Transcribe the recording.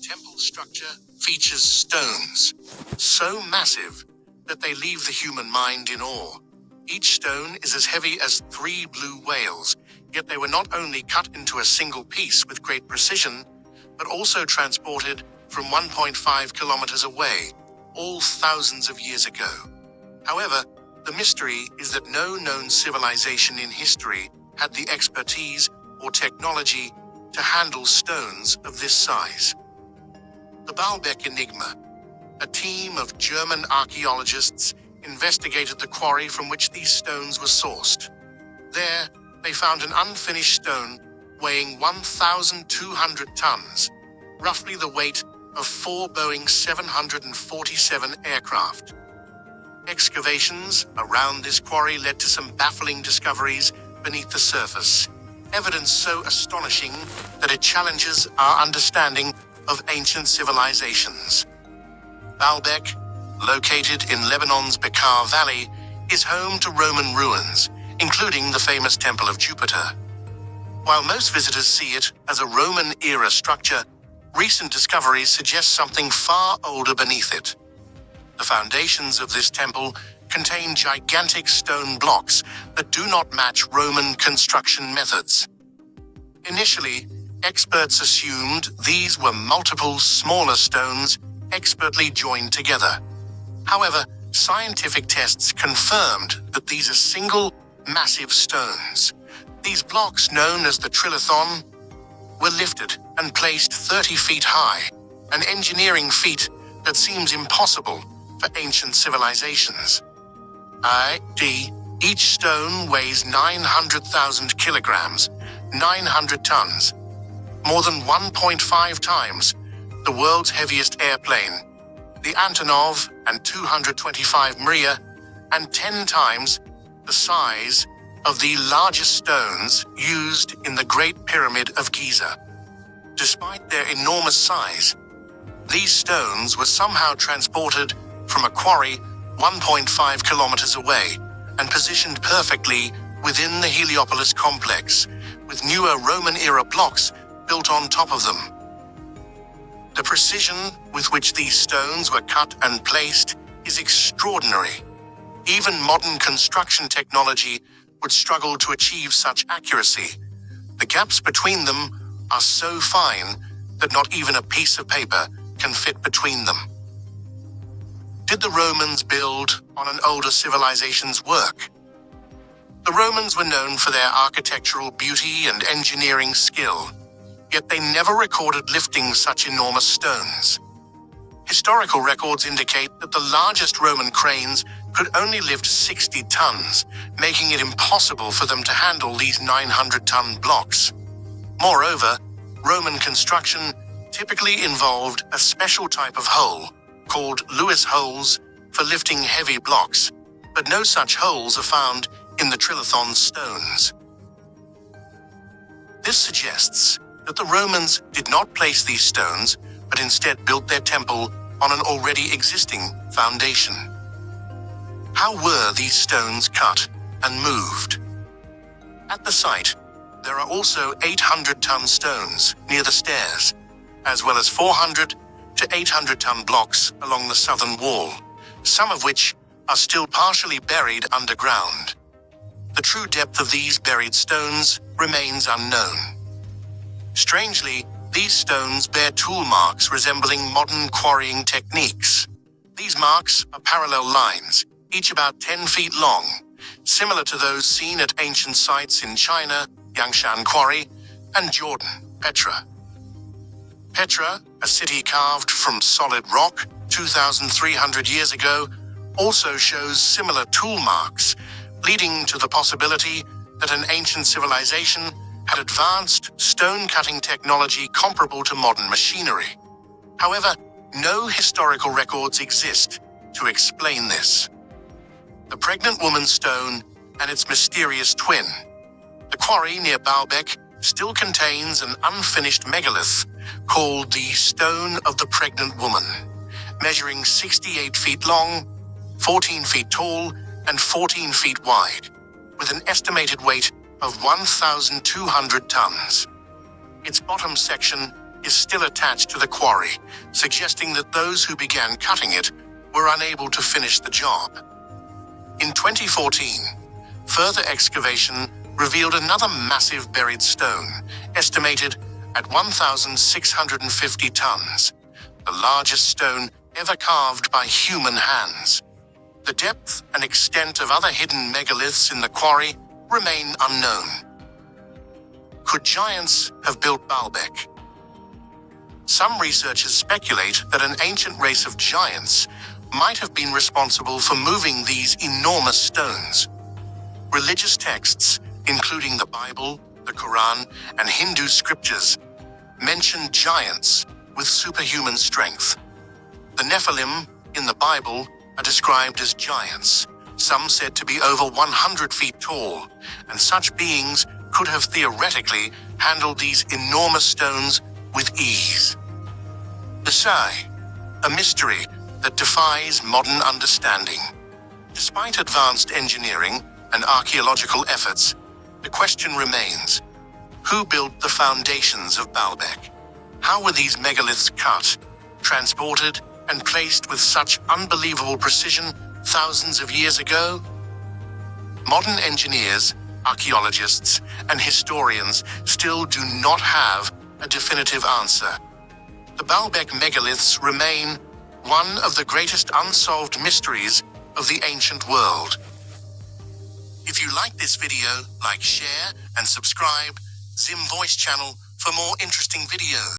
temple structure features stones, so massive that they leave the human mind in awe. Each stone is as heavy as 3 blue whales, yet they were not only cut into a single piece with great precision, but also transported from 1.5 kilometers away, all thousands of years ago. However, the mystery is that no known civilization in history had the expertise or technology to handle stones of this size. The Baalbek Enigma. A team of German archaeologists investigated the quarry from which these stones were sourced. There, they found an unfinished stone weighing 1,200 tons, roughly the weight of 4 Boeing 747 aircraft. Excavations around this quarry led to some baffling discoveries beneath the surface, evidence so astonishing that it challenges our understanding of ancient civilizations. Baalbek, located in Lebanon's Bekaa Valley, is home to Roman ruins, including the famous Temple of Jupiter. While most visitors see it as a Roman-era structure, recent discoveries suggest something far older beneath it. The foundations of this temple contain gigantic stone blocks that do not match Roman construction methods. Initially, experts assumed these were multiple smaller stones expertly joined together. However, scientific tests confirmed that these are single, massive stones. These blocks, known as the trilithon, were lifted and placed 30 feet high, an engineering feat that seems impossible for ancient civilizations. Each stone weighs 900,000 kilograms, 900 tons, more than 1.5 times the world's heaviest airplane, the Antonov and 225 Mriya, and 10 times the size of the largest stones used in the Great Pyramid of Giza. Despite their enormous size, these stones were somehow transported from a quarry 1.5 kilometers away and positioned perfectly within the Heliopolis complex, with newer Roman-era blocks built on top of them. The precision with which these stones were cut and placed is extraordinary. Even modern construction technology would struggle to achieve such accuracy. The gaps between them are so fine that not even a piece of paper can fit between them. Did the Romans build on an older civilization's work? The Romans were known for their architectural beauty and engineering skill, yet they never recorded lifting such enormous stones. Historical records indicate that the largest Roman cranes could only lift 60 tons, making it impossible for them to handle these 900-ton blocks. Moreover, Roman construction typically involved a special type of hole, called Lewis holes, for lifting heavy blocks, but no such holes are found in the trilithon stones. This suggests that the Romans did not place these stones, but instead built their temple on an already existing foundation. How were these stones cut and moved? At the site, there are also 800-ton stones near the stairs, as well as 400 to 800-ton blocks along the southern wall, some of which are still partially buried underground. The true depth of these buried stones remains unknown. Strangely, these stones bear tool marks resembling modern quarrying techniques. These marks are parallel lines, each about 10 feet long, similar to those seen at ancient sites in China, Yangshan Quarry, and Jordan, Petra. Petra, a city carved from solid rock 2,300 years ago, also shows similar tool marks, leading to the possibility that an ancient civilization had advanced stone-cutting technology comparable to modern machinery. However, no historical records exist to explain this. The pregnant woman's stone and its mysterious twin. The quarry near Baalbek still contains an unfinished megalith called the Stone of the Pregnant Woman, measuring 68 feet long, 14 feet tall, and 14 feet wide, with an estimated weight of 1,200 tons. Its bottom section is still attached to the quarry, suggesting that those who began cutting it were unable to finish the job. In 2014, further excavation revealed another massive buried stone, estimated at 1,650 tons, the largest stone ever carved by human hands. The depth and extent of other hidden megaliths in the quarry remain unknown. Could giants have built Baalbek? Some researchers speculate that an ancient race of giants might have been responsible for moving these enormous stones. Religious texts, including the Bible, the Quran, and Hindu scriptures, mention giants with superhuman strength. The Nephilim in the Bible are described as giants, some said to be over 100 feet tall, and such beings could have theoretically handled these enormous stones with ease. The Sai, a mystery that defies modern understanding. Despite advanced engineering and archaeological efforts, the question remains: who built the foundations of Baalbek? How were these megaliths cut, transported, and placed with such unbelievable precision thousands of years ago? Modern engineers, archaeologists, and historians still do not have a definitive answer. The Baalbek megaliths remain one of the greatest unsolved mysteries of the ancient world. If you like this video, like, share, and subscribe Zim Voice channel for more interesting videos.